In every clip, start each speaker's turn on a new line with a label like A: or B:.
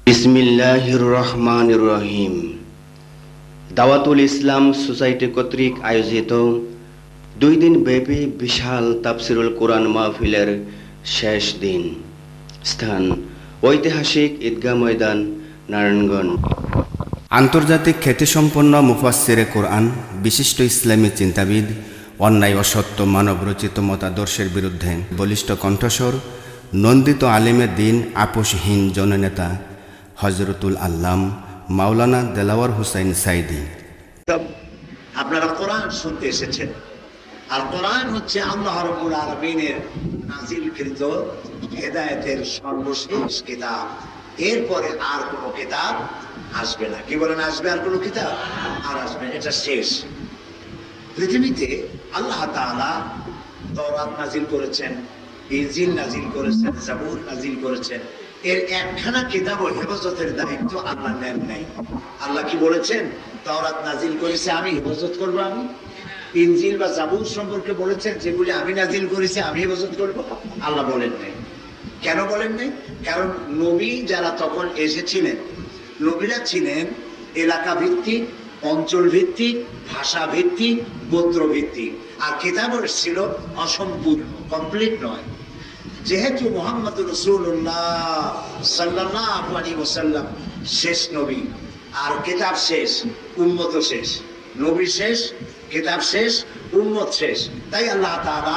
A: বিসমিল্লাহির রহমানির রহিম। দাওয়াতুল ইসলাম সোসাইটি কর্তৃক আয়োজিত 2 দিন ব্যাপী বিশাল তাফসিরুল কোরআন মাহফিলের শেষ দিন। স্থান ঐতিহাসিক ঈদগাহ ময়দান, নারায়ণগঞ্জ। আন্তর্জাতিক খ্যাতিসম্পন্ন মুফাসসিরে কোরআন, বিশিষ্ট ইসলামী চিন্তাবিদ, অন্যায় অসত্য মানবরচিত মতাদর্শের বিরুদ্ধে বলিষ্ঠ কণ্ঠস্বর, নন্দিত আলেমে দিন, আপোষহীন জননেতা হযরতুল আল্লাম মাওলানা দেলাওয়ার হুসাইন সাইদি।
B: আপনারা কোরআন শুনতে এসেছেন, আর কোরআন হচ্ছে আল্লাহ রাব্বুল আলামিনের নাযিলকৃত হেদায়েতের সর্বশেষ কিতাব। এরপরে আর কোনো কিতাব আসবে না। কি বলেন, আসবে আর কোনো কিতাব? আর আসবে, এটা শেষ। পৃথিবীতে আল্লাহ তাআলা তাওরাত নাযিল করেছেন, ইনজিল নাযিল করেছেন, জাবুর নাযিল করেছেন। এর একখানা কিতাবও হেফাজতের দায়িত্ব আল্লাহ নেন নাই। আল্লাহ কি বলেছেন? তাওরাত নাযিল করেছে আমি, হেফাজত করবো আমি। ইনজিল বা জাবুর সম্পর্কে বলেছেন যেগুলি আমি নাযিল করেছি আমি হেফাজত করবো? আল্লাহ বলেন নাই। কেন বলেন নাই? কারণ নবী যারা তখন এসেছিলেন, নবীরা ছিলেন এলাকা ভিত্তিক, অঞ্চল ভিত্তিক, ভাষা ভিত্তিক, গোত্র ভিত্তিক, আর কিতাব ছিল অসম্পূর্ণ, কমপ্লিট নয়। যেহেতু মুহাম্মদুর রাসূলুল্লাহ সাল্লাল্লাহু আলাইহি ওয়াসাল্লাম শেষ নবী, আর কিতাব শেষ, উম্মত শেষ। নবী শেষ, কিতাব শেষ, উম্মত শেষ। তাই আল্লাহ তাআলা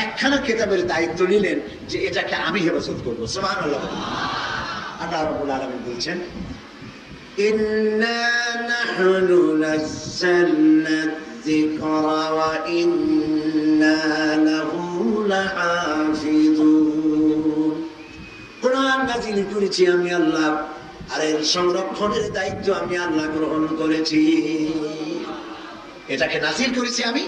B: একখানা কিতাবের দায়িত্ব নিলেন যে এটাকে আমি হেফাজত করবো। সুবহানাল্লাহ। আল্লাহ রাব্বুল আলামিন বলছেন, ইন্না নাহনু নাযালনা যিকরা ওয়া ইন্না লাহু লাহাফিজুন। কোরআন নাযিল করেছি আমি আল্লাহ, আর এর সংরক্ষণের দায়িত্ব আমি আল্লাহ গ্রহণ করেছি। এটাকে নাযিল করেছি আমি,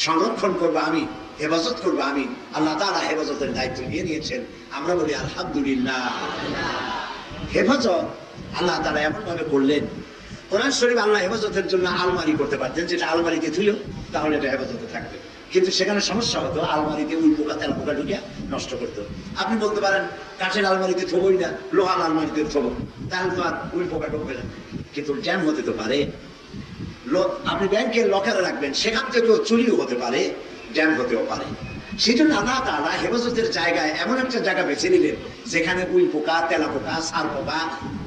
B: সংরক্ষণ করবো আমি, হেফাজত করবো আমি। আল্লাহ তাআলা হেফাজতের দায়িত্ব নিয়ে নিয়েছেন। আমরা বলি আলহামদুলিল্লাহ। হেফাজত আল্লাহ তাআলা এমন ভাবে করলেন, কোরআন শরীফ আল্লাহ হেফাজতের জন্য আলমারি করতে পারতেন, যেটা আলমারিতে থুলো তাহলে এটা হেফাজতে থাকবে। কিন্তু সেখানে সমস্যা হতো, আলমারিতে উই পোকা তেলা পোকা ঢুকিয়া নষ্ট করতো। আপনি বলতে পারেন কাঠের আলমারিতে থবই না, লোহার আলমারিতে থবো, তাহলে তো আর উই পোকা ঢুকবে না। কিন্তু জ্যাম হতে তো পারে। আপনি ব্যাংকের লকারে রাখবেন, সেখান থেকেও চুরিও হতে পারে, জ্যাম হতেও পারে। সেই জন্য আল্লাহ তাআলা হেফাজতের জায়গায় এমন একটা জায়গা বেছে নিলেন যেখানে উই পোকা, তেলা পোকা, সার পোকা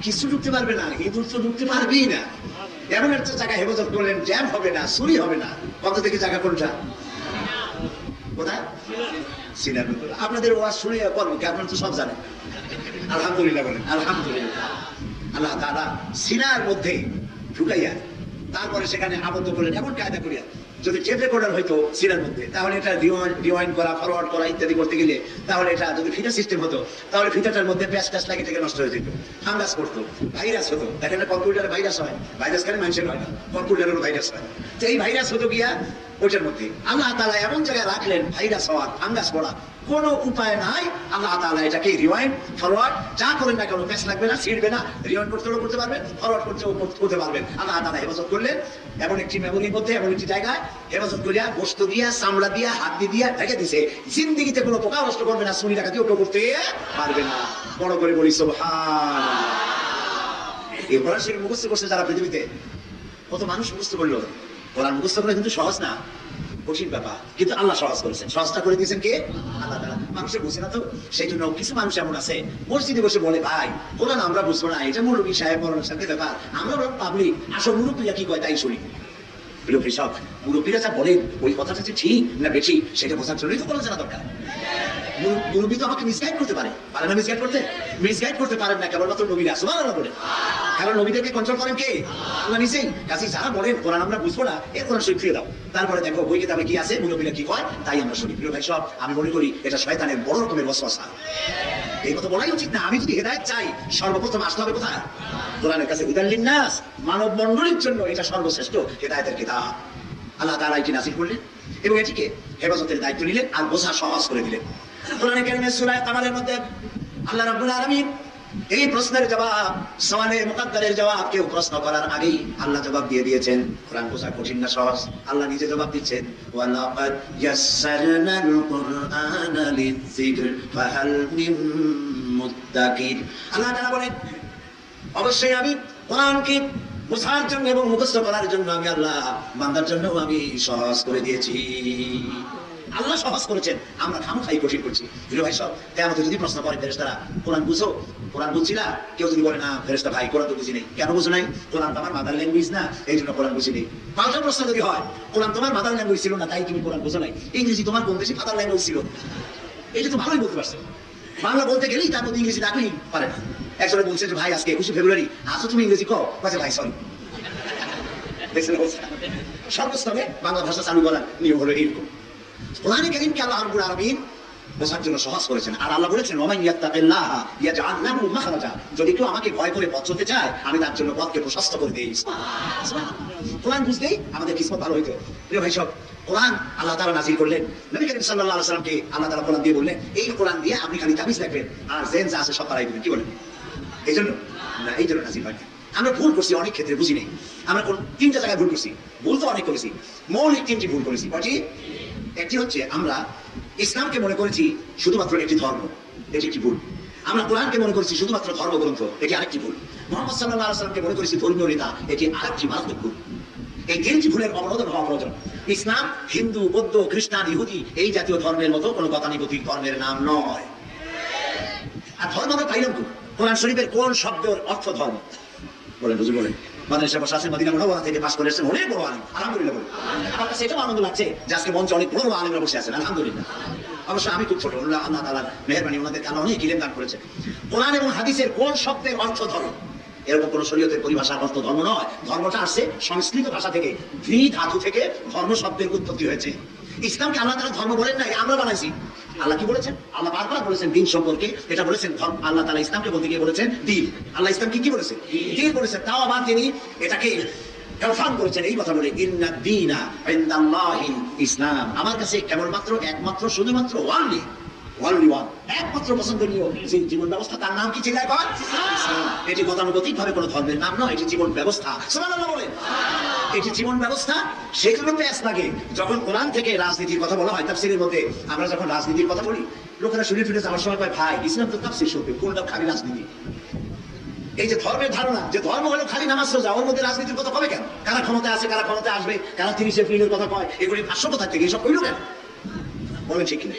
B: কিছু ঢুকতে পারবে না, ইঁদুর তো ঢুকতে পারবেই না। এমন একটা জায়গা হেফাজত করলেন, জ্যাম হবে না, চুরি হবে না। কত থেকে জায়গা কোনটা? কোথায়? সিনার ভিতরে। আপনাদের ওয়াজ শুনে করবো কি? আপনারা তো সব জানেন। আলহামদুলিল্লাহ বলেন আলহামদুলিল্লাহ। আল্লাহ তাআলা সিনার মধ্যে ঢুকাইয়া তারপরে সেখানে আবদ্ধ করলেন এমন কায়দা করিয়া, যদি টেপ রেকর্ডার হয়তো সিনার মধ্যে, তাহলে এটা রিওয়াইন্ড করা, ফরওয়ার্ড করা ইত্যাদি করতে গেলে, তাহলে এটা যদি ফিটার সিস্টেম হতো, তাহলে ফিটারটার মধ্যে প্যাচ ট্যাচ লাগিয়ে থেকে নষ্ট হয়ে যেত, ফাঙ্গাস করতো, ভাইরাস হতো। দেখেন না কম্পিউটারে ভাইরাস হয়, ভাইরাস কেন মানুষের হয় না, কম্পিউটারেরও ভাইরাস হয়। তো এই ভাইরাস হতো গিয়া ওইটার মধ্যে। আল্লাহ তাআলা এমন জায়গায় রাখলেন ভাইরাস হওয়ার, ফাঙ্গাস পড়া কোনো উপায় নাই। আল্লাহ তাআলা এটাকে রিওয়াইন্ড, ফরওয়ার্ড যা করেন না কেন প্যাচ লাগবে না, ছিড়বে না। রিওয়াইন্ড করতেও করতে পারবেন, ফরওয়ার্ড করতেও করতে পারবেন। আল্লাহ তাআলা হেফাজত করলেন এমন একটি মেমোরির মধ্যে, এমন একটি জায়গায় হেফাজত করিয়া, গোশত দিয়া, চামড়া দিয়া, হাত দিয়া ঢেকে দিছে। জিন্দেগিতে কোনো পোকা নষ্ট করবে না, চুরি ডাকাতিও কেউ করতে পারবে না। বড় করে বলি সুবহানাল্লাহ। এই কোরআন শরীফ মুখস্থ করছে যারা পৃথিবীতে, কত মানুষ মুখস্থ করলো। কোরআন মুখস্থ করা কিন্তু সহজ না, কঠিন ব্যাপার। কিন্তু আল্লাহ সহজ করেছেন। সহজটা করে দিয়েছেন কে? আল্লাহ তাআলা। মানুষের বুঝে না তো, সেই জন্য কিছু মানুষ এমন আছে মসজিদে বসে বলে, ভাই কোরআন আমরা বুঝবো না, এটা মুরব্বী সাহেব মৌলানার সাথে ব্যাপার, আমরা পাবলিক আসল মুরব্বীরা কি কয় তাই শুনি। মুরব্বীরা যা বলেন ওই কথাটা যে ঠিক না বেঠিক সেটা বোঝার জন্যই তো কোরআন জানা দরকার। মুরব্বী তো আমাকে মিসগাইড করতে পারে, পারে না? মিসগাইড করতে, মিসগাইড করতে পারেন না কেবলমাত্র নবীরা। সুবহানাল্লাহ বলে। কারণ নবীদেরকে কন্ট্রোল করেন কে? আল্লাহ নিজেই। কাজে যারা বলেন কোরআন আমরা বুঝবো না, এর কোরআন শরীফ ফিরে দাও, তারপরে দেখো বই কিতাবে কি আছে, মুরব্বীরা কি কয় তাই আমরা শুনি। প্রিয় ভাই সব, আমি মনে করি এটা শয়তানের বড় রকমের ওয়াসওয়াসা। এই কথা বলাই উচিত না। আমি যদি হেদায়েত চাই, সর্বপ্রথম আসতে হবে কোথায়? কোরআনের কাছে। হুদাল লিন্নাস, মানব মণ্ডলীর জন্য এটা সর্বশ্রেষ্ঠ হেদায়েতের কিতাব। আল্লাহ তাআলা এটি নাযিল করলেন এবং এটিকে হেফাজতের দায়িত্ব নিলেন আর বোঝা সহজ করে দিলেন। কোরআনে কারীমের সূরা কামারের মধ্যে আল্লাহ রাব্বুল আলামিন এই প্রশ্নের জবাব, সওয়ালে মুকাদ্দারের জবাব, কেউ প্রশ্ন করার আগেই আল্লাহ জবাব দিয়ে দিয়েছেন। কোরআন বোঝা কঠিন না সহজ? আল্লাহ নিজে জবাব দিচ্ছেন, ওয়ালাকাদ ইয়াসসারনাল কুরআনা লিযিকর ফাহাল মিন মুদ্দাকির। আল্লাহ তাআলা বলেন অবশ্যই আমি কোরআনকে বোঝার জন্য এবং মুখস্থ করার জন্য আমি আল্লাহ বান্দার জন্য আমি সহজ করে দিয়েছি। আল্লাহ সহজ করেছেন, আমরা খামখাই কঠিন করছি। প্রিয় ভাই সব কেয়ামতে যদি প্রশ্ন করে ফেরেশতারা, কোরআন বুঝো? কোরআন বুঝছি না। কেউ যদি বলে না ফেরেশতা ভাই কোরআন তো বুঝি নেই। কেন বুঝো নাই? কোরআন তো আমার মাদার ল্যাঙ্গুয়েজ না, এই জন্য কোরআন বুঝি নেই। পাল্টা প্রশ্ন যদি হয়, কোরআন তোমার মাদার ল্যাঙ্গুয়েজ ছিল না তাই তুমি কোরআন বুঝো নাই, ইংরেজি তোমার কোন দেশে মাদার ল্যাঙ্গুয়েজ ছিল? এটা তো ভালোই বলতে পারছে। বাংলা বলতে গেলেই তার মধ্যে ইংরেজি ডাকলেই পারে না। একজনে বলছে যে ভাই আজকে 21শে ফেব্রুয়ারি, আসো তুমি ইংরেজি কও, কাছে ভাই সরি। দেখছেন অবস্থা? সর্বস্তরে বাংলা ভাষা চালু করার নিয়ম হলো এইরকম। কোরআনে কারীমকে আল্লাহ রাব্বুল আলামিন বোঝার জন্য সহজ করেছেন। আর আল্লাহ বলেছেন ওমান ইয়াত্তাকিল্লাহা ইয়াজআল লাহু মাখরাজা, যদি কেউ আমাকে ভয় করে পথ চলতে চায় আমি তার জন্য পথকে প্রশস্ত করে দেই। কোরআন বুঝলেই আমাদের কিসমত ভালো হইতো। প্রিয় ভাই সব, কোরআন আল্লাহ তাআলা নাযিল করলেন, নবী করিম সাল্লাল্লাহু আলাইহি ওয়াসাল্লামকে আল্লাহ তাআলা কোরআন দিয়ে বললেন এই কোরআন দিয়ে আপনি খালি তাবিজ লিখবেন আর জেন যা আছে সব তারাই দিবেন। কি বলেন? এইজন্য না, এইজন্য নাযিল হয়। আমরা ভুল করছি অনেক ক্ষেত্রে, বুঝি নেই। আমরা কোন তিনটা জায়গায় ভুল করছি। ভুল তো অনেক করেছি, মৌলিক তিনটি ভুল করেছি। কয়টি? একটি হচ্ছে আমরা ইসলামকে মনে করেছি শুধুমাত্র একটি ধর্ম, এটি একটি ভুল। আমরা কোরআনকে মনে করেছি শুধুমাত্র ধর্মগ্রন্থ, এটি আরেকটি ভুল। মুহাম্মদ সাল্লাল্লাহু আলাইহি ওয়াসাল্লামকে মনে করেছি ধর্মীয় নেতা, এটি আরেকটি মারাত্মক ভুল। এই তিনটি ভুলের অবনোদন হওয়া প্রয়োজন। ইসলাম হিন্দু, বৌদ্ধ, খ্রিস্টান, ইহুদি এই জাতীয় ধর্মের মতো কোনো গতানুগতিক ধর্মের নাম নয়। আর ধর্ম আমরা পাইলাম তো কোরআন শরীফের কোন শব্দের অর্থ ধর্ম? বলেন বুঝি বলেন। মাদ্রাসা বসে আছেন, মদিনা মুনাওয়ারা থেকে পাস করে এসেছেন, অনেক বড় আলেম, আলহামদুলিল্লাহ বলেন। আমার কাছে এটাও আনন্দ লাগছে যে আজকে মঞ্চে অনেক বড় আলেমরা বসে আছেন, আলহামদুলিল্লাহ। অবশ্য আমি খুব ছোট, আল্লাহ তাআলার মেহেরবানি, ওনাদের কারণে অনেক ইলম দান করেছেন। কোরআন এবং হাদিসের কোন শব্দের অর্থ ধর্ম? এরকম কোন শরীয়তের পরিভাষার অর্থ ধর্ম নয়। ধর্মটা আসছে সংস্কৃত ভাষা থেকে, ভি ধাতু থেকে ধর্ম শব্দের উৎপত্তি হয়েছে। ইসলামকে আল্লাহ তাআলা ধর্ম বলেন নাই, আমরা বানাইছি। আল্লাহ কি বলেছেন? আল্লাহ বারবার বলেছেন দিন সম্পর্কে, এটা বলেছেন আল্লাহ তাআলা ইসলামকে বলতে গিয়ে বলেছেন দিন। আল্লাহ ইসলামকে কি বলেছেন? দিন বলেছেন। তাও আবার তিনি এটাকে কনফার্ম করেছেন এই কথা বলে, ইন্না দীনা ইনদাল্লাহিল ইসলাম। আমার কাছে কেবলমাত্র একমাত্র শুধুমাত্র ওয়ানলি ওয়ান একমাত্র পছন্দনীয় যে জীবন ব্যবস্থা, তার নাম কি চিন্তা কর? ইসলাম। এটি গতানুগতিক ভাবে কোনো ধর্মের নাম নয়, এটি জীবন ব্যবস্থা। সুবহানাল্লাহ বলেন। এটি জীবন ব্যবস্থা। সেজন্য প্যাস লাগে যখন কোরআন থেকে রাজনীতির কথা বলা হয়। তাফসীরের মধ্যে আমরা যখন রাজনীতির কথা বলি, লোকেরা শুনে ফিরে যাওয়ার সময় পায় ভাই ইসলাম তো তাফসীর শুনবে, কোনটা খালি রাজনীতি। এই যে ধর্মের ধারণা যে ধর্ম হলো খালি নামাজ রোজা, ওর মধ্যে রাজনীতির কথা কবে কেন? কারা ক্ষমতা আছে, কারা ক্ষমতা আসবে, কারা 30 এপ্রিলের কথা কয়, এগুলি ভাষ্য কোথা থেকে এসব কইলো কেন? বলেন ঠিক কিনা?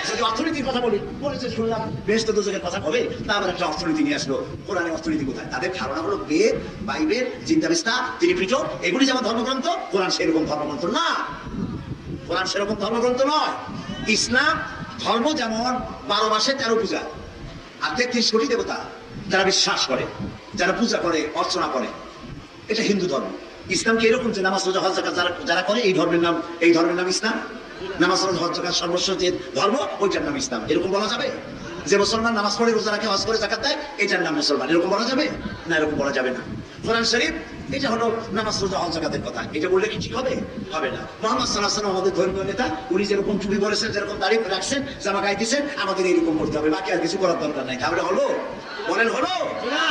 B: যদি অর্থনীতির কথা বলি, বলেছে শুনলাম বেশ তো দুজনের কথা হবে, তা আবার একটা অর্থনীতি নিয়ে আসলো। কোরআনে অর্থনীতি কোথায়? তাদের ধারণা হলো বেদ, বাইবেল, চিন্তাবিস্তা, ত্রিপিটক এগুলি যেমন ধর্মগ্রন্থ, কোরআন সেরকম ধর্মগ্রন্থ না। কোরআন সেরকম ধর্মগ্রন্থ নয়। ইসলাম ধর্ম যেমন 12 মাসে 13 পূজা আর 33 কোটি দেবতা যারা বিশ্বাস করে, যারা পূজা করে, অর্চনা করে, এটা হিন্দু ধর্ম। ইসলাম কি এরকম যে নামাজ রোজা হজ যাকাত যারা করে এই ধর্মের নাম ইসলাম? নামাজ রোজা হজ যাকাত সর্বস্ব যে ধর্ম, ওইটার নাম ইসলাম, এরকম বলা যাবে? যে মুসলমান নামাজ পড়ে, রোজা রাখে, হজ করে, যাকাত দেয়, এটার নাম মুসলমান, এরকম বলা যাবে না? এরকম বলা যাবে না। কোরআন শরীফ এটা হলো নামাজ রোজা হজ যাকাতের কথা, এটা বললে কি ঠিক হবে? হবে না। মুহাম্মদ সাল্লাল্লাহু আলাইহি ওয়াসাল্লাম আমাদের ধর্মীয় নেতা, উনি যেরকম চুরি করেছেন, যেরকম দাড়ি রাখছেন, জামা গায়ে দিয়েছেন, আমাদের এইরকম করতে হবে, বাকি আর কিছু করার দরকার নাই। তাহলে হলো? বলেন হলো?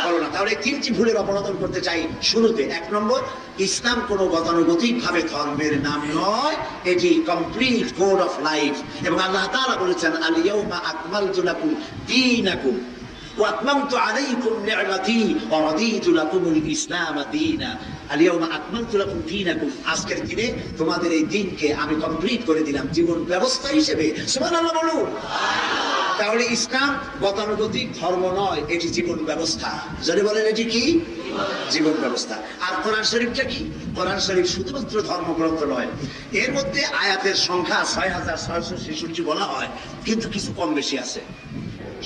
B: হলো না। তাহলে তিনটি ভুলের অপরাধন করতে চাই শুরুতে। 1 নম্বর, ইসলাম কোনো গতানুগতিক ভাবে ধর্মের নাম নয়, এটি কমপ্লিট কোড অফ লাইফ। এবং আল্লাহ তাআলা বলেছেন আল ইয়াউমা আকমালতু লাকুম দীনাকুম ওয়া আতমামতু আলাইকুম নি'মাতি ওয়া রাদিতু লাকুমুল ইসলাম দীনা। আল ইয়াউমা আকমালতু লাকুম দীনাকুম, আজকের দিনে তোমাদের এই দিনকে আমি কমপ্লিট করে দিলাম জীবন ব্যবস্থা হিসেবে। সুবহানাল্লাহ বলুন। তাহলে ইসলাম গতানুগতিক ধর্ম নয়, এটি জীবন ব্যবস্থা। যদি বলেন এটি কি? জীবন ব্যবস্থা। আর কোরআন শরীফটা কি? কোরআন শরীফ শুধুমাত্র ধর্মগ্রন্থ নয়, এর মধ্যে আয়াতের সংখ্যা 6666 বলা হয়, কিন্তু কিছু কম বেশি আছে।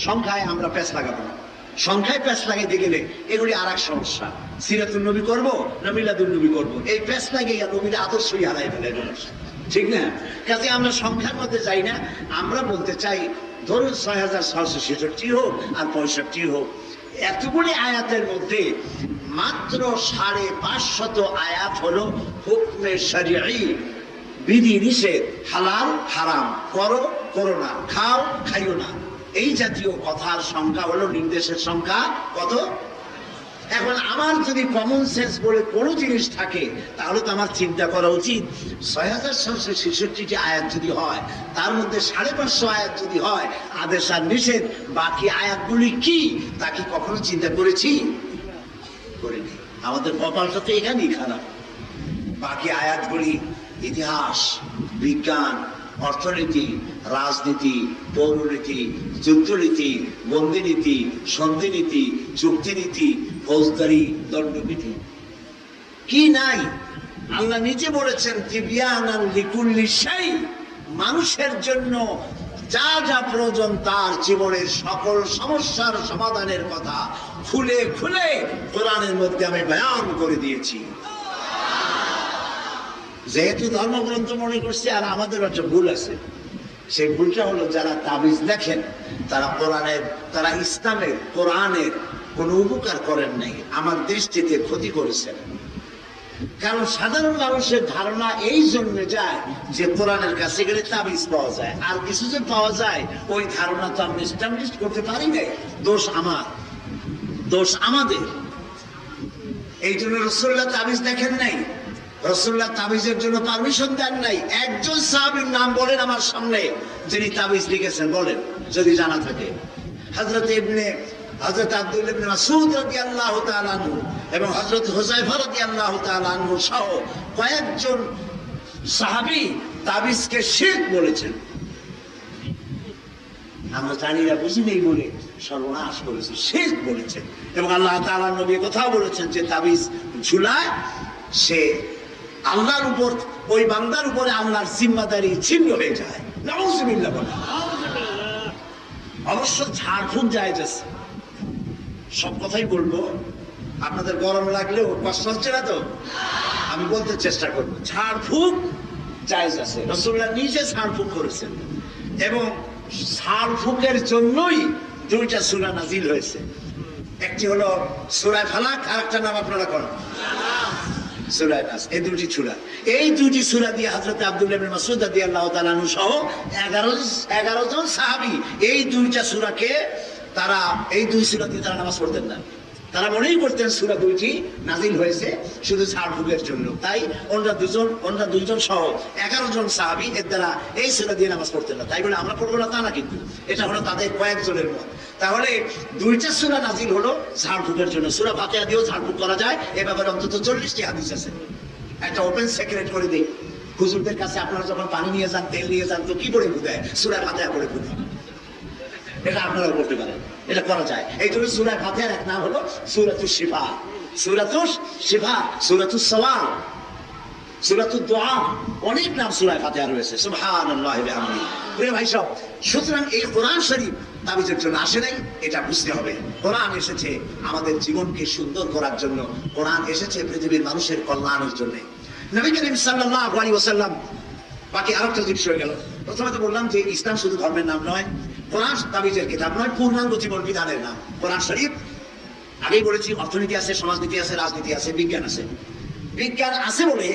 B: সংখ্যায় আমরা প্যাচ লাগাবো না। সংখ্যায় প্যাচ লাগাইতে গেলে এগুলি আর এক সমস্যা। সিরাতুন নবী করবো না মিলাদুন নবী করবো, এই প্যাচ লাগাইয়া নবীর আদর্শই হারাই ফেলে, ঠিক না? কাজে আমরা সংখ্যার মধ্যে যাই না, আমরা বলতে চাই ধরুন 6666 হোক আর 65 হোক, এতগুলি আয়াতের মধ্যে মাত্র 550 আয়াত হলো হুকমে শরঈ, বিধি নিষেধ, হালাল হারাম, করো করো না, খাও খাইও না, এই জাতীয় কথার সংখ্যা হলো, নির্দেশের সংখ্যা কত? এখন আমার যদি কমন সেন্স বলে কোনো জিনিস থাকে, তাহলে তো আমার চিন্তা করা উচিত 6666টি আয়াত যদি হয়, তার মধ্যে 550 আয়াত যদি হয় আদেশ আর নিষেধ, বাকি আয়াতগুলি কি তা কি কখনো চিন্তা করেছি? আমাদের কপালটা তো এখানেই খারাপ। বাকি আয়াতগুলি ইতিহাস, বিজ্ঞান, অর্থনীতি, রাজনীতি, পৌরনীতি, যুদ্ধনীতি, বন্দিনীতি, সন্ধিনীতি, চুক্তিনীতি, ফৌজদারি, দণ্ডনীতি, কি নাই? আল্লাহ নিজে বলেছেন তিবিয়ানান লিকুল্লি শাই, মানুষের জন্য যা যা প্রয়োজন তার জীবনের সকল সমস্যার সমাধানের কথা খুলে খুলে কোরআনের মধ্যে আমি বয়ান করে দিয়েছি। যেহেতু ধর্মগ্রন্থ মনে করছে, আর আমাদের একটা ভুল আছে, সেই ভুলটা হলো যারা তাবিজ দেখেন তারা ইসলামের, কোরআনের কোনো উপকার করেন নাই, আমার দৃষ্টিতে ক্ষতি করেছেন। কারণ সাধারণ মানুষের ধারণা এই জন্য যায় যে কোরআনের কাছে গেলে তাবিজ পাওয়া যায়, আর কিছু যে পাওয়া যায় ওই ধারণা তো আমি এস্টাবলিশ করতে পারি নাই। দোষ আমার, দোষ আমাদের। এই জন্য রাসূলুল্লাহ তাবিজ দেখেন নাই, রাসূলুল্লাহ তাবিজের জন্য পারমিশন দেন নাই। একজন সাহাবীর নাম বলেন আমার সামনে যিনি তাবিজ লিখেছেন, বলেন যদি জানা থাকে। হযরত আব্দুল্লাহ ইবনে মাসউদ রাদিয়াল্লাহু তাআলা আনহু এবং হযরত হুযায়ফা রাদিয়াল্লাহু তাআলা আনহু সহ কয়েকজন সাহাবী তাবিজকে শিরক বলেছেন। আমরা জানি না, বুঝি নেই বলে সর্বনাশ করেছে, শিরক বলেছেন। এবং আল্লাহ তাআলা নবী কথাও বলেছেন যে তাবিজ ঝুলায় সে আল্লাহর উপর, ওই বান্দার উপরে আল্লাহর জিম্মাদারি ছিন্ন হয়ে যায়। নাউযুবিল্লাহ। অবশ্য ঝাড়ফুঁক জায়েজ আছে, সব কথাই বলবো, আপনাদের গরম লাগলেও কষ্ট হচ্ছে না তো, আমি বলতে চেষ্টা করবো। ঝাড়ফুঁক জায়েজ আছে, রাসূলুল্লাহ নিজে ঝাড়ফুঁক করেছেন এবং ঝাড়ফুঁকের জন্যই দুইটা সূরা নাজিল হয়েছে। একটি হলো সূরা ফালাক, আর একটা নাম আপনারা করেন সূরা নাস। এই দুটি সূরা, এই দুটি সূরা দিয়ে হযরত আব্দুল্লাহ ইবনে মাসউদ রাদিয়াল্লাহু তাআলা আনহু সহ 11 জন সাহাবী এই দুইটা সূরাকে তারা, এই দুই সূরা দিয়ে তারা নামাজ পড়তেন না। তারা মনেই করতেন সূরা দুইটি নাজিল হয়েছে শুধু ঝাড়ফুঁকের জন্য। তাই অন্য দুইজন সহ 11 জন সাহাবী এর দ্বারা এই সূরা দিয়ে নামাজ পড়তেন না। তাই বলে আমরা পড়বো না তা না, কিন্তু এটা হলো তাদের কয়েকজনের মত। তাহলে দুইটা সূরা নাজিল হলো ঝাড়ফুঁকের জন্য। সূরা ফাতিহা দিয়েও ঝাড়ফুঁক করা যায়, এ ব্যাপারে অন্তত 40টি হাদিস আছে। একটা ওপেন সিক্রেট করে দিই, হুজুরদের কাছে আপনারা যখন পানি নিয়ে যান, তেল নিয়ে যান, তো কি করে ফুদায়? সূরা ফাতিহা করে ফুদায়। এটা আপনারা করতে পারেন, এটা করা যায়। এই জন্য সূরা ফাতিহার এক নাম হলো সূরাতুশ শিফা, সূরাতুশ শিফা, সূরাতুস সালাম, সূরাতুদ দুআ, অনেক নাম সূরা ফাতিহা রয়েছে। সুবহানাল্লাহি ওয়া বিহামদিহি। প্রিয় ভাই সব, সুতরাং এই কোরআন শরীফ তাবিজের জন্য আসে নাই, এটা বুঝতে হবে। কোরআন এসেছে আমাদের জীবনকে সুন্দর করার জন্য, কোরআন এসেছে পৃথিবীর মানুষের কল্যাণের জন্য। নবী করিম সাল্লাল্লাহু আলাইহি ওয়াসাল্লাম, বাকি আরেকটা জিনিস হয়ে গেল। প্রথমে তো বললাম যে ইসলাম শুধু ধর্মের নাম নয়, কোরআন তাবিজের কিতাব নয়, পূর্ণাঙ্গ জীবন বিধানের নাম কোরআন শরীফ। আগেই বলেছি অর্থনীতি আছে, সমাজনীতি আছে, রাজনীতি আছে, বিজ্ঞান আছে। বিজ্ঞান আছে বলে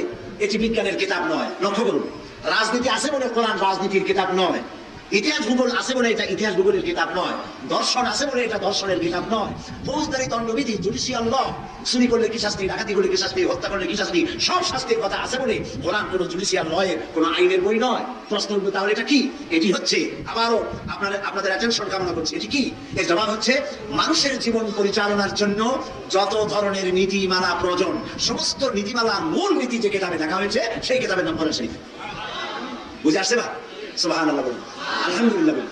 B: এটি বিজ্ঞানের কিতাব নয়, লক্ষ্য করুন। রাজনীতি আছে বলে কোরআন রাজনীতির কিতাব নয়। ইতিহাস ভূগোল আছে বলে এটা ইতিহাস ভূগোলের কিতাব নয়। দর্শন আছে বলে এটা দর্শনের কিতাব নয়। ফৌজদারি দণ্ডবিধি, জুডিশিয়াল ল, চুরি করলে কি শাস্তি, ডাকাতি করলে কি শাস্তি, হত্যা করলে কি শাস্তি, সব শাস্তির কথা আছে বলে কোরআন কোনো জুডিশিয়াল লয়ের কোনো আইনের বই নয়। প্রশ্ন উঠবে তাহলে এটা কি? এটি হচ্ছে, আবারও আপনাদের অ্যাটেনশন কামনা করছি, এটি কি? এর জবাব হচ্ছে মানুষের জীবন পরিচালনার জন্য যত ধরনের নীতিমালা প্রয়োজন, সমস্ত নীতিমালার মূল নীতি যে কিতাবে দেখা হয়েছে সেই কিতাবের নাম কোরআন শরীফ। বুঝে আসছে বা? সুবহানাল্লাহ বলুন, আলহামদুলিল্লাহ বলুন।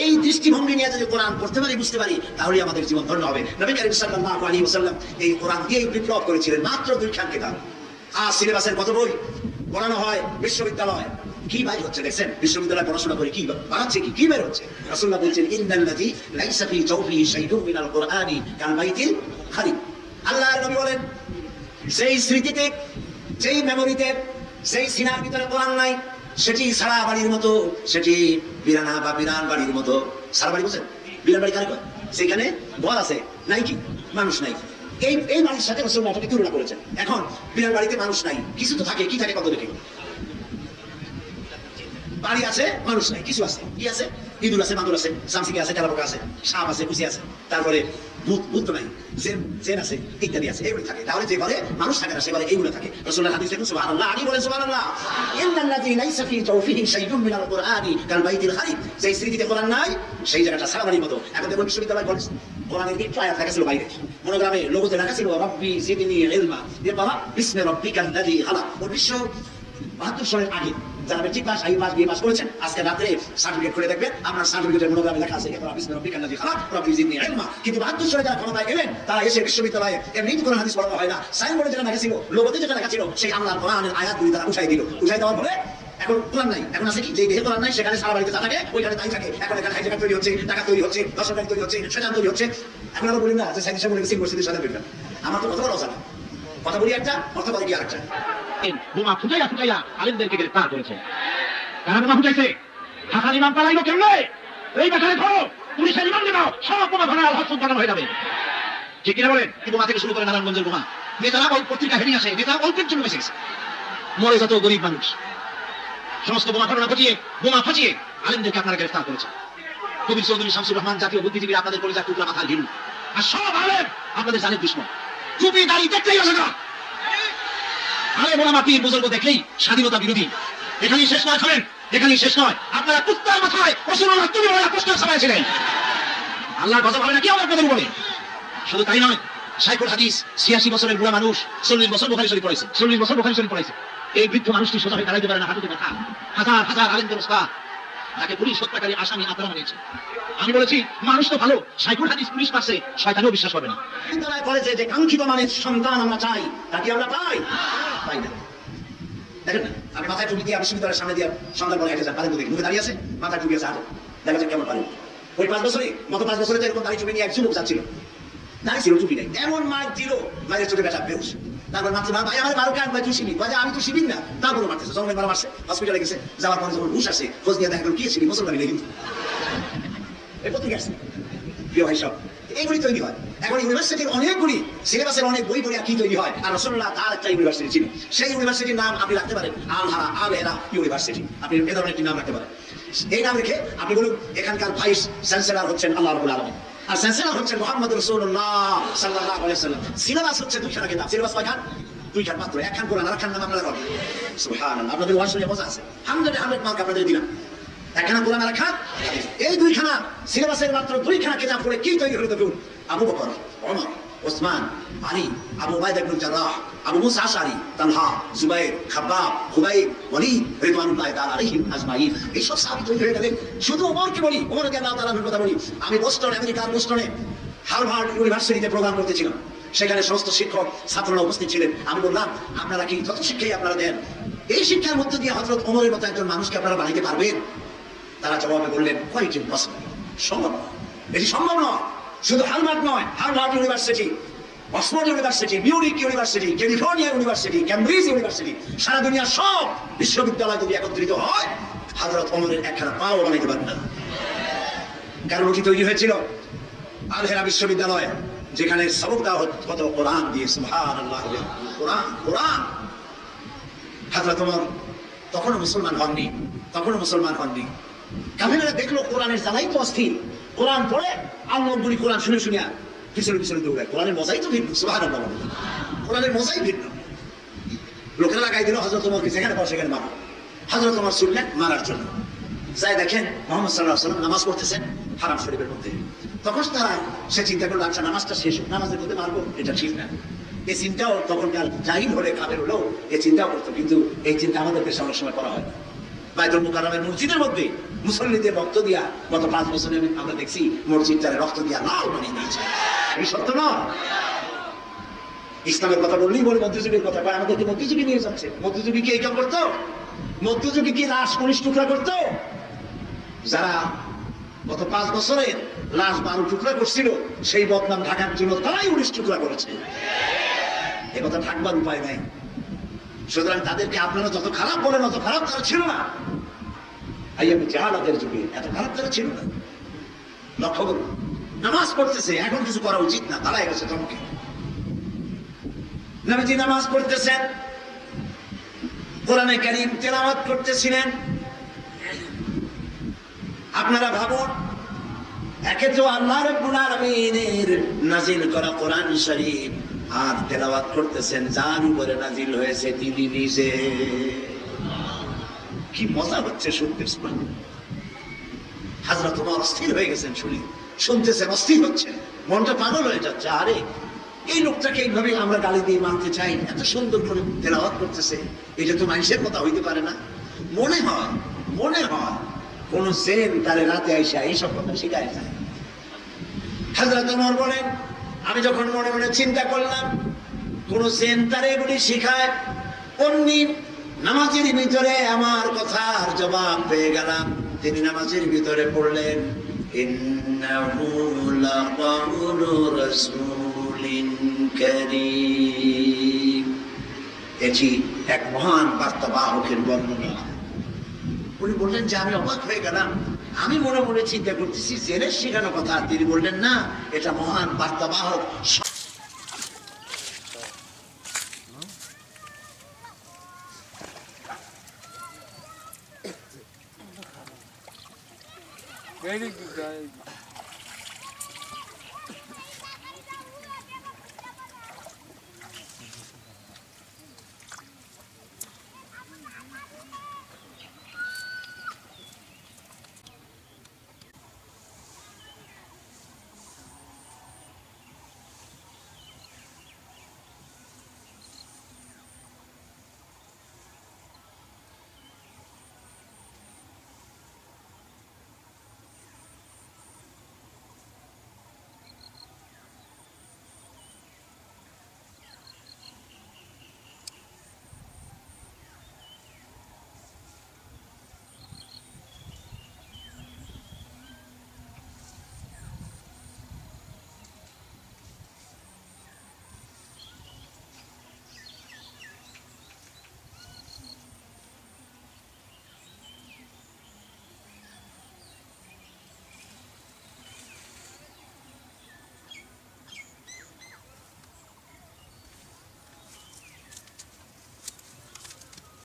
B: এই দৃষ্টিভঙ্গি নিয়ে যদি কোরআন পড়তে পারি, বুঝতে পারি, তাহলে আমাদের জীবন ধন্য হবে। নবী করিম সাল্লাল্লাহু আলাইহি ওয়াসাল্লাম এই কোরআন দিয়েই বিপ্লব করেছিলেন। মাত্র 2 খান কিতাব। সিলেবাসের কত বই পড়ানো হয় বিশ্ববিদ্যালয়, কি ভাই হচ্ছে দেখছেন? বিশ্ববিদ্যালয়ে পড়াশোনা করে কি বানাচ্ছে, কি বের হচ্ছে? রাসূলুল্লাহ বলেছেন ইন্নাল্লাযী লাইসা ফী জাওফিহি শাইউন মিনাল কুরআনি কাল বাইতিল খালি। আল্লাহর নবী বলেন, যেই স্মৃতিতে, যেই মেমোরিতে, যেই সিনার ভিতরে কোরআন নাই, সেটি সারা বাড়ির মতো, সেটি বিরানা বা বিরান বাড়ির মতো। সারা বাড়ি বুঝছেন? বিরান বাড়ি কারে কয়? সেখানে ঘর আছে, নাই কি মানুষ নাই। এই বাড়ির সাথে রাসূলুল্লাহ এটাকে তুলনা করেছেন। এখন বিরান বাড়িতে মানুষ নাই, কিছু তো থাকে, কি থাকে কত দেখি। বাড়ি আছে, মানুষ নাই, কিছু আছে, কি আছে? ইঁদুর আছে, বাঁদর আছে, চামচিকা আছে, তেলাপোকা আছে, সাপ আছে, কুচি আছে, তারপরে ভূত ভূত তো নাই, জেন আছে, ইত্যাদি আছে, এগুলো থাকে। তাহলে যে ঘরে মানুষ থাকে না সে ঘরে এইগুলো থাকে। রাসূলুল্লাহ হাদিস দেখুন, সুবহানাল্লাহ, আলী বলেন সুবহানাল্লাহ, ইন্নাল্লাযী লাইসা ফী জাওফিহি শাইউন মিনাল কুরআনি কাল বাইতিল খারিব, যে স্মৃতিতে কোরআন নাই সেই জায়গাটা সারাবাড়ির মতো। এখন দেখুন বিশ্ববিদ্যালয় কলেজ কোরআনের একটু আয়াত লেখা ছিল বাইরে, মনোগ্রামে লোগোতে লেখা ছিল রব্বি জিদনি ইলমা, দিয়ে বাবা বিসমি রাব্বিকাল্লাযী খালাক। 1972 সালের আগে যারা matric pass, I pass, BA pass করেছেন, আজকে রাতে সার্টিফিকেট খুলে দেখবেন, আপনার সার্টিফিকেটের মনোগ্রামে লেখা আছে ইকরা বিসমি রাব্বিকাল্লাযী খালাক রব্বি জিদনি ইলমা। কিন্তু 72 সালে যারা ক্ষমতায় গেলেন তারা এসে বিশ্ববিদ্যালয়ে এমনি কোরআন হাদিস পড়ানো হয় না, সাইনবোর্ডে যেটা লেখা ছিল, লোগোতে যেটা লেখা ছিল, সেই আল্লাহর কোরআনের আয়াতগুলি তারা উঠাই দিল। উঠাই দেওয়ার পরে এখন কোরআন নাই, এখন আছে কি, যে দেহে কোরআন নাই সেখানে সারা বাড়িতে যা থাকে ওইখানে তাই থাকে। এখন এখানে হাইজাকার তৈরি হচ্ছে, টাকা তৈরি হচ্ছে, দর্শনকারী তৈরি হচ্ছে, শয়তান তৈরি হচ্ছে। এখন আমরা বলি না যে সাইন্স বলে গেছি মসজিদের সাথে বিরোধ, আমার তো কথা বলা যায় না, কথা বলি একটা, কথা বলি কি আরেকটা।
C: বোমা ফুটাইয়া ফুটাইয়া আলেমদেরকে গ্রেফতার করেছে। কারা বোমা ফুটাইছে? ঢাকার ইমাম পালাইলো কেমনে? এই ব্যাপারে ধরো, পুলিশের ইমাম দাও, সব বোমা ধরে আল হসন বানানো হয়ে যাবে। ঠিক কিনা বলেন? এই বোমা থেকে শুরু করে নারায়ণগঞ্জের বোমা, নেতারা ওই পত্রিকা হেডিং আসে, নেতারা অল্পের জন্য বেঁচে গেছে, মরে যত গরিব মানুষ। সমস্ত বোমা ঘটনা ঘটিয়ে, বোমা ফাঁচিয়ে আলেমদেরকে আপনারা গ্রেফতার করেছেন। কবির চৌধুরী শামসুর রহমান জাতীয় বুদ্ধিজীবী আপনাদের কলেজার টুকরা মাথার হিরু, আর সব আলেম আপনাদের জানের দুশমন। টুপি দাড়ি দেখলেই আসে না, আলেম ওলামা পীর বুজুর্গ দেখলেই স্বাধীনতা বিরোধী। এখানেই শেষ নয়, শোনেন, এখানেই শেষ নয়। আপনারা কুত্তার মাথায় রাসূলুল্লাহ তুমি বলা পোস্টার ছাপাইছিলেন, আল্লাহর গজব হবে না কি আপনাদের উপরে? শুধু তাই নয়, শাইখুল হাদিস 86 বছরের বুড়া মানুষ 40 বছর বুখারী শরীফ পড়াইছে, 40 বছর বুখারী শরীফ পড়াইছে। এই বৃদ্ধ মানুষটি সোজা হয়ে দাঁড়াইতে পারে না, হাঁটুতে ব্যথা। হাজার হাজার আলেমদের ওস্তাদ, তাকে পুলিশ হত্যাকারী আসামি আপনারা বানিয়েছে। আমি বলেছি মানুষ তো ভালো, শাইখুল হাদিস পুলিশ পাচ্ছে, শয়তানও বিশ্বাস করবে না।
B: বিদ্যালয় কলেজে যে কাঙ্ক্ষিত মানের সন্তান আমরা চাই, তা কি আমরা পাই? পাই না। দেখেন না, আমি মাথায় টুপি দিয়ে বিশ্ববিদ্যালয়ের সামনে দিয়ে সন্তান বলে হেঁটে যান, পারেন তো দেখি, মুখে দাঁড়িয়ে আছে, মাথায় টুপি আছে, হাতে দেখা যাক কেমন পারেন। ওই 5 বছরে, গত 5 বছরে তো এরকম দাঁড়িয়ে টুপি নিয়ে এক যুবক যাচ্ছিল, দাঁড়িয়ে ছিল, টুপি নেই, এমন মার দিল, মায়ের চোখে ব্যথা বেউস। তারপর মাত্র ভাই আমার মারো কেন, ভাই তুই শিবির, ভাই আমি তো শিবির না, তারপরে মারতেছে, জঙ্গলের মারা মারছে, হসপিটালে গেছে, যাওয়ার পরে যখন হুশ আসে, খোঁজ নিয়ে দেখা গেল কি শিবির, মুসলমানি নেই কিন্তু এই পত্রিকা আসছে। প্রিয় ভাই সব এইগুলি তৈরি হয়। এখন ইউনিভার্সিটির অনেকগুলি সিলেবাসের অনেক বই পড়ে কি তৈরি হয়, আর রাসূলুল্লাহ তার একটা ইউনিভার্সিটি ছিল, সেই ইউনিভার্সিটির নাম আপনি রাখতে পারেন আল হেরা ইউনিভার্সিটি, আপনি এ ধরনের একটি নাম রাখতে পারেন। এই নাম রেখে আপনি বলুন এখানকার ভাইস চ্যান্সেলর হচ্ছেন আল্লাহ রাব্বুল আলামিন, আর চ্যান্সেলর হচ্ছেন মুহাম্মদ রাসূলুল্লাহ সাল্লাল্লাহু আলাইহি ওয়াসাল্লাম। সিলেবাস হচ্ছে 2খানা কিতাব, সিলেবাস কয়খান? 2খান মাত্র, একখান কোরআন আর একখান নাম আপনারা রাখবেন। সুবহানাল্লাহ, আপনাদের ওয়াজ শুনে মজা আছে, 100 মার্ক আপনাদের দিলাম। একখানা কোরআন আর একখান, এই 2খানা সিলেবাসের মাত্র 2খানা কিতাব পড়ে কি তৈরি হলো দেখুন। আবু বকর, ওমর, ওসমান, আলী, আবু উবাইদা ইবনে জাররাহ, আবু মুসা আশআরী, তালহা, জুবাইর, খাব্বাব, খুবাইব, ওয়ালিদ রিদওয়ানুল্লাহি তাআলা আলাইহিম আজমাইন, এই সব সাহাবী তৈরি হয়ে গেলেন। শুধু ওমরকে বলি, ওমর রাদিয়াল্লাহু তাআলার কথা বলি, আমি বোস্টন, আমেরিকার বোস্টনে হার্ভার্ড ইউনিভার্সিটিতে প্রোগ্রাম করতেছিলাম, সেখানে সমস্ত শিক্ষক ছাত্ররা উপস্থিত ছিলেন। আমি বললাম আপনারা কি যত শিক্ষাই আপনারা দেন, এই শিক্ষার মধ্যে দিয়ে হযরত ওমরের মতো একজন মানুষকে আপনারা বানাইতে পারবেন? তারা জবাবে বললেন কোয়াইট ইম্পসিবল, সম্ভব নয়, এটি সম্ভব নয়। শুধু হার্ভার্ড নয়, Harvard University, Oxford University, Munich University, California University, Cambridge University, সারা দুনিয়ার সব বিশ্ববিদ্যালয় যদি একত্রিত হয় হযরত ওমরের একখানা পাও বানাইতে পারবে না। কারণ কি তৈরি হয়েছিল? আল হেরা বিশ্ববিদ্যালয়, যেখানে সবক দেওয়া হতো কোরআন দিয়ে। সুবহানাল্লাহ, কোরআন কোরআন। হযরত ওমর তখনও মুসলমান হননি। কাফেররা দেখলো কোরআনের জ্বালাই তো অস্থির, কোরআন পড়ে আর লোকগুলি কোরআন শুনে শুনিয়া পিছনে পিছনে দৌড়ায়। কোরআনের মজাই তো ভিন্ন, সুবহানাল্লাহ, কোরআনের মজাই ভিন্ন। লোকেরা লাগাই দিল হযরত ওমরকে যেখানে পাও সেখানে মারো। হযরত ওমর শুনলেন মারার জন্য, যাই দেখেন মুহাম্মদ সাল্লাল্লাহু আলাইহি ওয়াসাল্লাম নামাজ পড়তেছেন হারাম শরীফের মধ্যে। তখন তারা সে চিন্তা করলো আচ্ছা নামাজটা শেষ হোক, নামাজের মধ্যে মারবো, এটা ঠিক না। এই চিন্তাও তখনকার জাহিল হলে কাফের হলেও এই চিন্তাও করতো, কিন্তু এই চিন্তা আমাদের দেশে অনেক সময় করা হয় না। বাইতুল মুকাররমের মসজিদের মধ্যে মুসল্লিদের রক্ত দিয়া গত 5 বছরে আমরা দেখছি মসজিদটারে রক্ত দিয়া লাল বানিয়ে দিয়েছে। এই সত্য নয়। ইসলামের কথা বললেই বলে মধ্যযুগের কথা, আমাদেরকে মধ্যযুগে নিয়ে যাচ্ছে। মধ্যযুগে কি এই কাম করতো? মধ্যযুগে কি লাশ 19 টুকরা করতো? যারা গত 5 বছরে লাশ 12 টুকরা করছিল, সেই বদনাম ঢাকার জন্য তারাই 19 টুকরা করেছে। এ কথা ঢাকবার উপায় নাই। সুতরাং তাদেরকে আপনারা যত খারাপ বলেন অত খারাপ তারা ছিল না। আইয়ামে জাহালাতের যুগে এত খারাপ তারা ছিল না। লক্ষ্য করুন, নামাজ পড়তেছে, এখন কিছু করা উচিত না, দাঁড়ায় গেছে ধমকে। নবীজি নামাজ পড়তেছেন, কোরআনে কারীম তেলাওয়াত করতেছিলেন। আপনারা ভাবুন একে তো আল্লাহ রাব্বুল আলামিনের নাজিল করা কোরআন শরীফ, আর তেলাওয়াত করতেছেন যার উপরে নাজিল হয়েছে তিনি নিজে। কি মজা হচ্ছে শুনতেছেন। হযরত ওমর অস্থির হয়ে গেছেন, শুনতেছেন, অস্থির হচ্ছেন, মনটা পাগল হয়ে যাচ্ছে। আরে এই লোকটাকে এইভাবে আমরা গালি দিয়ে মানতে চাই, এত সুন্দর করে তেলাওয়াত করতেছে, এটা তো মানুষের কথা হইতে পারে না। মনে হয় কোন জেন তারে রাতে আইসা এইসব কথা শিখায় যায়। হযরত ওমর বলেন, আমি যখন মনে মনে চিন্তা করলাম কোন জেন তারে এগুলি শিখায়, অমনি নামাজের ভিতরে আমার কথার জবাব পেয়ে গেলাম। তিনি নামাজের ভিতরে পড়লেন, ইন্নাহু লাকাউলু রাসূলিন কারীম। এটি এক মহান বার্তাবাহকের বর্ণনা। উনি বললেন যে আমি অবাক হয়ে গেলাম, আমি মনে মনে চিন্তা করতেছি জেনের শেখানো কথা, তিনি বললেন না, এটা মহান বার্তাবাহক।
D: Very good guy.